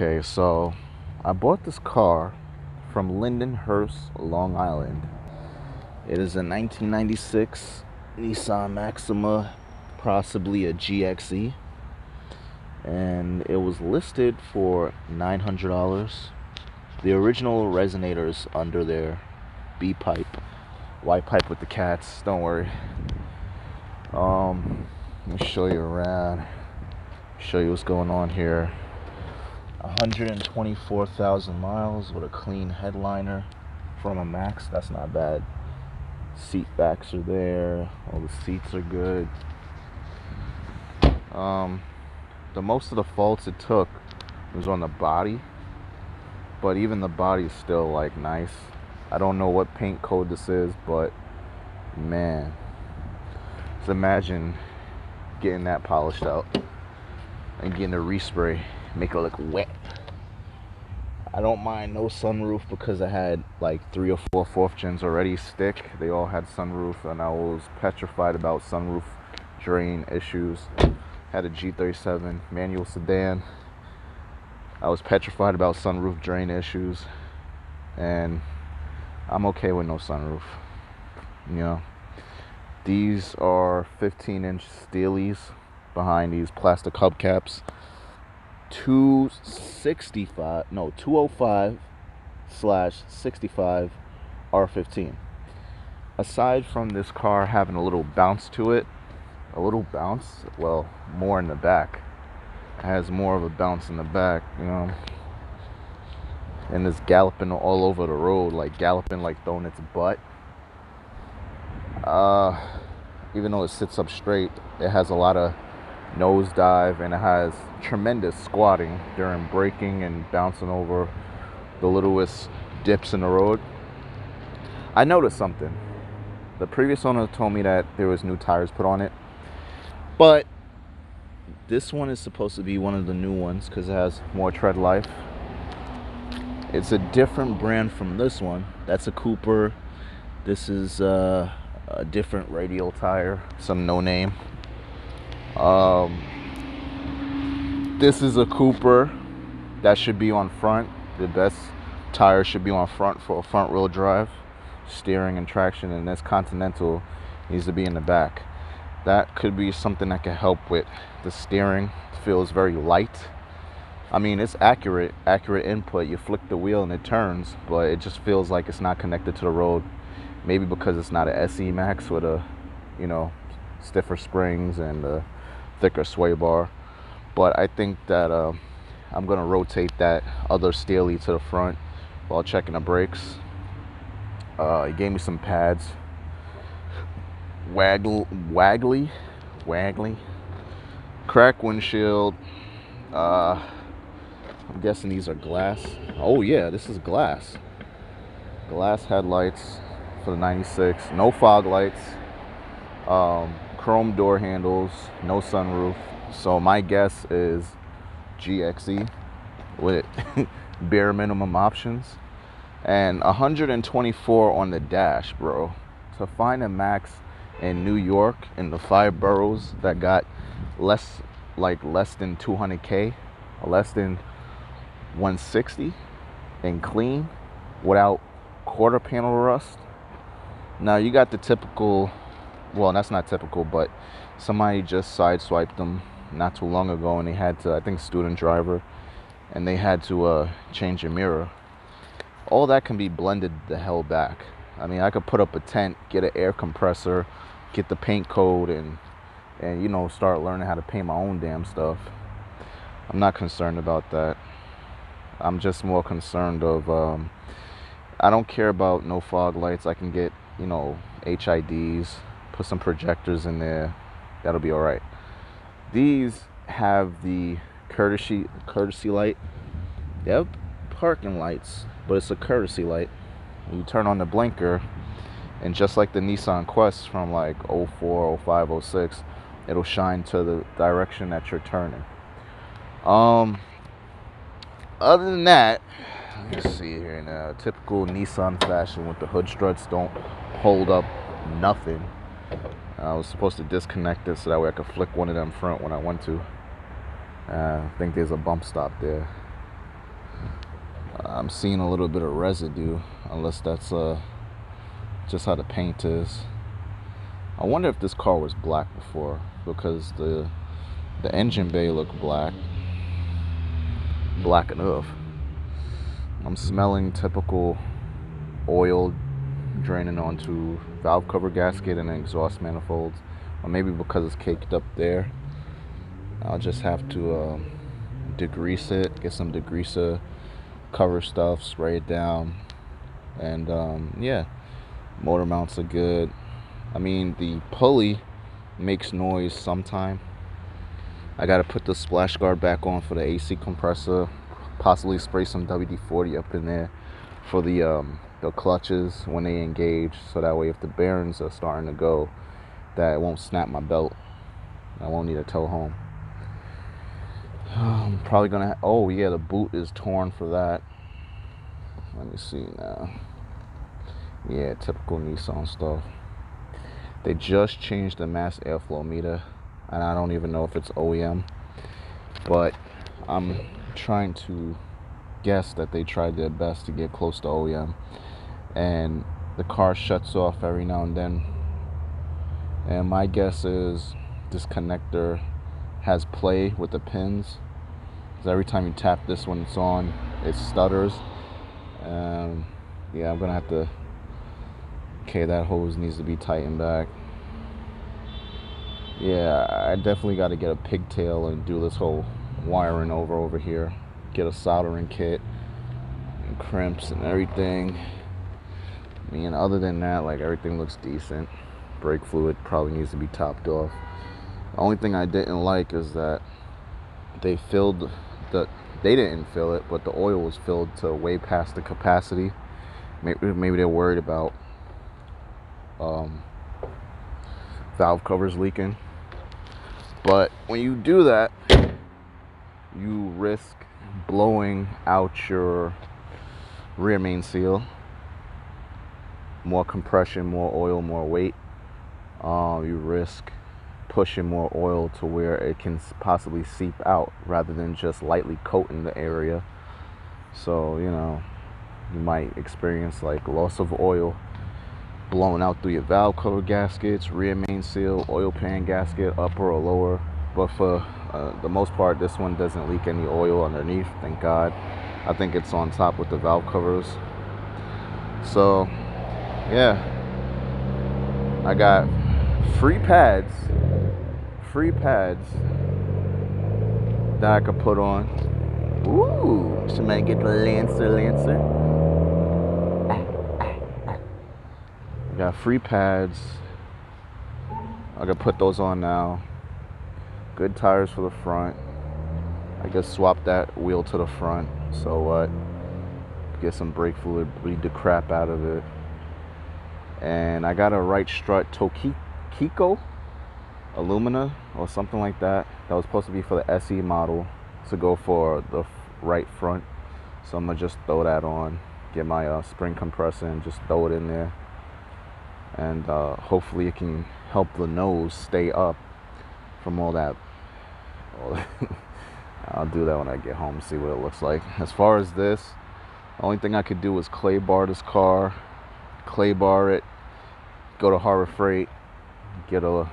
Okay, so I bought this car from Lindenhurst, Long Island. It is a 1996 Nissan Maxima, possibly a GXE, and it was listed for $900. The original resonator is under there, B pipe, white pipe with the cats. Don't worry. Let me show you around. Show you what's going on here. 124,000 miles with a clean headliner from a Max. That's not bad. Seat backs are there. All the seats are good. The most of the faults it took was on the body, but even the body is still like nice. I don't know what paint code this is, but man, just imagine getting that polished out and getting a respray, make it look wet. I don't mind no sunroof because I had like 3 or 4 fourth gens already stick. They all had sunroof, and I was petrified about sunroof drain issues. Had a G37 manual sedan. I was petrified about sunroof drain issues, and I'm okay with no sunroof. You know, these are 15-inch steelies behind these plastic hubcaps. 205/65 R15. Aside from this car having a little bounce to it, well, more in the back. It has more of a bounce in the back, you know. And it's galloping all over the road, like galloping, like throwing its butt. Even though it sits up straight, it has a lot of nosedive, and it has tremendous squatting during braking and bouncing over the littlest dips in the road. I noticed something. The previous owner told me that there was new tires put on it, but this one is supposed to be one of the new ones because it has more tread life. It's a different brand from this one. That's a Cooper. This is a different radial tire, some no name. This is a Cooper that should be on front. The best tire should be on front for a front wheel drive, steering and traction, and this Continental needs to be in the back. That could be something that can help with the steering. It feels very light. I mean, it's accurate input. You flick the wheel and it turns, but it just feels like it's not connected to the road. Maybe because it's not a SE Max with a, stiffer springs and a thicker sway bar. But I think that I'm gonna rotate that other steely to the front while checking the brakes. He gave me some pads. Waggly. Crack windshield. I'm guessing these are glass. Oh yeah, this is glass. Glass headlights for the 96. No fog lights. Chrome door handles. No sunroof. So my guess is GXE with bare minimum options. And 124 on the dash, bro. To find a Max in New York in the 5 boroughs that got less than 200K, less than 160, and clean without quarter panel rust. Now you got the typical, well, that's not typical, but somebody just sideswiped them not too long ago, and they had to, I think, student driver, and they had to change a mirror. All that can be blended the hell back. I mean, I could put up a tent, get an air compressor, get the paint code, and start learning how to paint my own damn stuff. I'm not concerned about that. I'm just more concerned of, I don't care about no fog lights. I can get, HIDs, put some projectors in there. That'll be all right. These have the courtesy light. They have parking lights, but it's a courtesy light. You turn on the blinker, and just like the Nissan Quest from like 04, 05, 06, it'll shine to the direction that you're turning. Other than that, let's see here now. Typical Nissan fashion with the hood struts don't hold up nothing. I was supposed to disconnect it so that way I could flick one of them front when I want to. I think there's a bump stop there. I'm seeing a little bit of residue, unless that's just how the paint is. I wonder if this car was black before, because the engine bay looked black enough. I'm smelling typical oil draining onto valve cover gasket and exhaust manifolds, or maybe because it's caked up there. I'll just have to degrease it, get some degreaser, cover stuff, spray it down, and yeah, motor mounts are good. I mean, the pulley makes noise sometime. I gotta put the splash guard back on for the AC compressor, possibly spray some WD-40 up in there for the clutches when they engage, so that way if the bearings are starting to go, that it won't snap my belt. I won't need a tow home. I'm probably gonna oh yeah, the boot is torn for that. Let me see now. Yeah, typical Nissan stuff. They just changed the mass airflow meter, and I don't even know if it's OEM, but I'm trying to guess that they tried their best to get close to OEM, and the car shuts off every now and then, and my guess is this connector has play with the pins, because every time you tap this when it's on, it stutters. Yeah, I'm gonna have to, okay, that hose needs to be tightened back. Yeah, I definitely got to get a pigtail and do this whole wiring over here, get a soldering kit and crimps and everything. I mean, other than that, like, everything looks decent. Brake fluid probably needs to be topped off. The only thing I didn't like is that they didn't fill it, but the oil was filled to way past the capacity. Maybe they're worried about valve covers leaking. But when you do that, you risk blowing out your rear main seal. More compression, more oil, more weight. You risk pushing more oil to where it can possibly seep out rather than just lightly coating the area. So, you know, you might experience like loss of oil blowing out through your valve cover gaskets, rear main seal, oil pan gasket, upper or lower. But for the most part, this one doesn't leak any oil underneath, thank God. I think it's on top with the valve covers. So yeah, I got free pads that I could put on. Ooh, somebody get the Lancer. I got free pads. I could put those on now. Good tires for the front. I guess swap that wheel to the front. So what? Get some brake fluid, bleed the crap out of it. And I got a right strut Tokiko Illumina or something like that. That was supposed to be for the SE model to go for the right front. So I'm gonna just throw that on, get my spring compressor and just throw it in there. And hopefully it can help the nose stay up from all that. I'll do that when I get home, see what it looks like. As far as this, the only thing I could do is clay bar this car, clay bar it, go to Harbor Freight, get a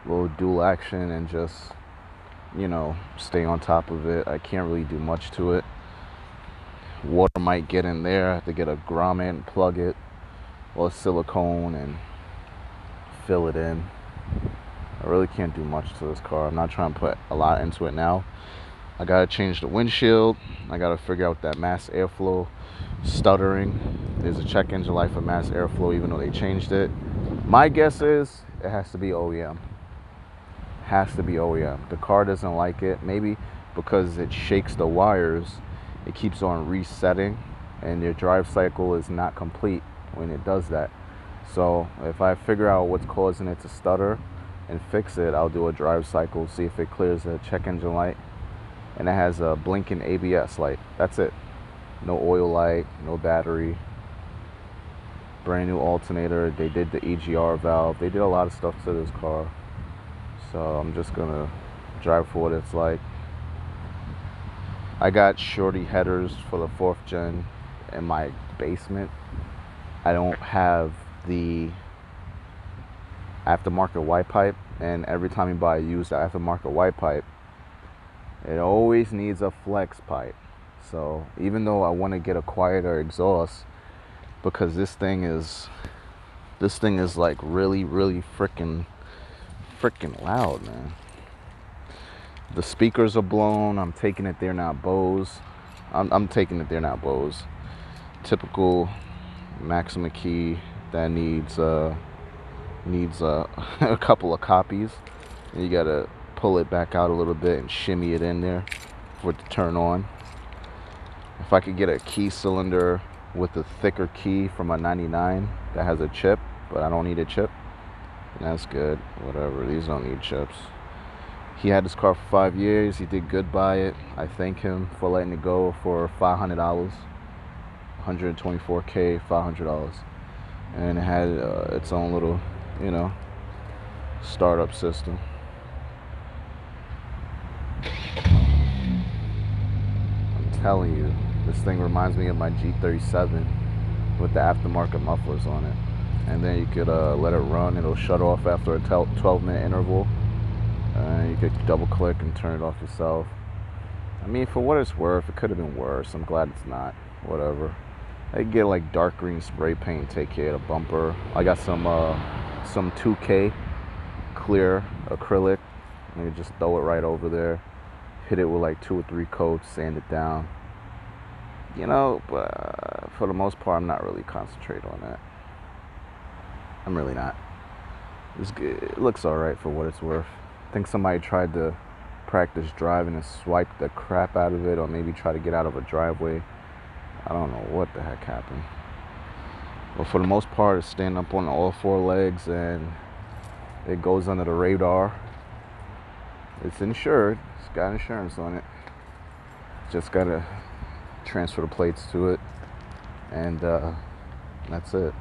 little dual action and just, you know, stay on top of it. I can't really do much to it. Water might get in there. I have to get a grommet and plug it, or silicone and fill it in. I really can't do much to this car. I'm not trying to put a lot into it now. I gotta change the windshield. I gotta figure out that mass airflow stuttering. There's a check engine light for mass airflow, even though they changed it. My guess is it has to be OEM. Has to be OEM. The car doesn't like it. Maybe because it shakes the wires, it keeps on resetting, and your drive cycle is not complete when it does that. So if I figure out what's causing it to stutter and fix it, I'll do a drive cycle, see if it clears the check engine light. And it has a blinking ABS light. That's it. No oil light, no battery. Brand new alternator. They did the EGR valve. They did a lot of stuff to this car. So I'm just gonna drive for what it's like. I got shorty headers for the 4th gen in my basement. I don't have the aftermarket white pipe, and every time you buy a used aftermarket white pipe, it always needs a flex pipe. So even though I want to get a quieter exhaust, because this thing is like really freaking loud, man. The speakers are blown. I'm taking it they're not Bose. I'm taking it they're not Bose. Typical Maxima key that needs a couple of copies. And you gotta pull it back out a little bit and shimmy it in there for it to turn on. If I could get a key cylinder with a thicker key from a 99 that has a chip, but I don't need a chip, that's good. Whatever, these don't need chips. He had this car for 5 years. He did good by it. I thank him for letting it go for $500, 124K, $500, and it had its own little, startup system. I'm telling you, this thing reminds me of my G37 with the aftermarket mufflers on it. And then you could let it run. It'll shut off after a 12-minute interval. You could double click and turn it off yourself. I mean, for what it's worth, it could have been worse. I'm glad it's not. Whatever. I could get like dark green spray paint, take care of the bumper. I got some 2K clear acrylic. You can just throw it right over there. Hit it with like 2 or 3 coats, sand it down. But for the most part, I'm not really concentrating on that. I'm really not. It looks alright for what it's worth. I think somebody tried to practice driving and swipe the crap out of it, or maybe try to get out of a driveway. I don't know what the heck happened. But for the most part, it's standing up on all 4 legs, and it goes under the radar. It's insured. It's got insurance on it. Just gotta transfer the plates to it, and that's it.